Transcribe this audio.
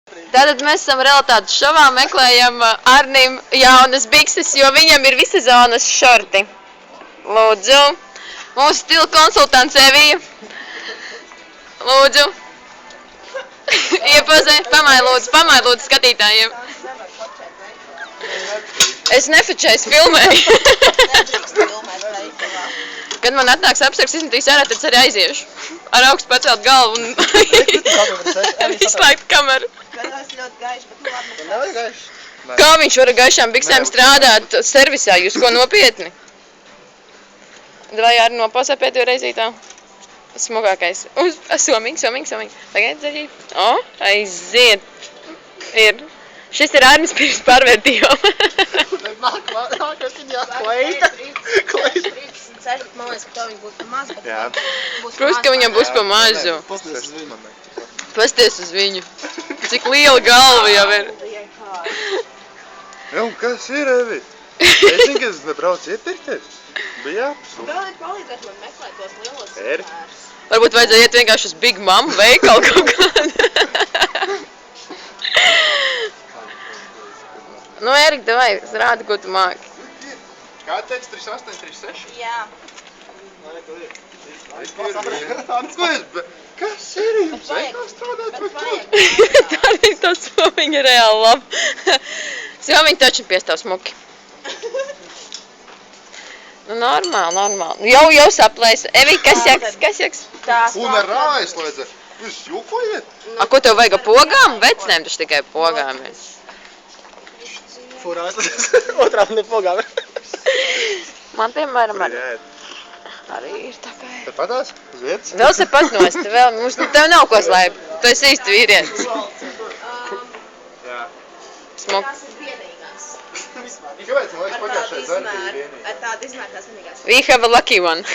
Tātad mēs esam realitātes šovā, meklējam Arnim jaunas bikses, jo viņam ir vissezonas šorti. Lūdzu, mūsu stila konsultants Evija. Lūdzu. Iepazē, pamāj lūdzu skatītājiem. Es nefečēju, es filmēju. Kad man atnāks apsargs izmetīs ārā, tad es arī aiziešu. Ar augstu pacelt galvu un izslēgt kameru. Kā viņš var ar gaišām biksēm strādāt servisā? Jūs ko nopietni? Vai arī nopasē pēdējo reizītā? Smagākais. Somiņ. Tagad zaļi. O, aiziet. Ir. Šis ir Arnis pirms pārvērtījuma. Nākais viņa kleita. Man liekas, ka tev viņa būs pa mazu. Protams, ka viņam būs pa mazu. Pasties uz viņu. Pasties uz viņu. Cik liela galva jau ir. Jā, un kas ir, Evi? Es zinu, ka es nebraucu iepirkties. Bija jāpasūk. Vēl ir palīdzēt man meklēt tos lielos Eri? svērs. Varbūt vajadzēja iet vienkārši uz Big Mama veikalu kaut kādu. Nu, Erika, davai, rādi, ko tu māki. Kā teiks 38, 36? Jā. Kas ir jums? Veikals strādāt vai ko? Tā ir tā somiņa reāli laba. Somiņa taču piestāv smuki. Nu, normāli. Jau saplēs. Evi, kas jaks? Un ar rājas lēdze. Jūs jūkojiet? A, ko tev vajag pogām? Vecnēm taču tikai pogām ir. Furās, otrām nepogām. Man, piemēram, arī ir tā kā ir. Te padās? Uz vietas? Vēl se patnost, tev nav ko slēpt. Tu esi īsti vīrietis. Jā. Smuk. Tās ir vienīgās. Kāpēc man liekas pagājušais arī bija vienīgi? Ar tādu izmēr tās vienīgās. We have a lucky one.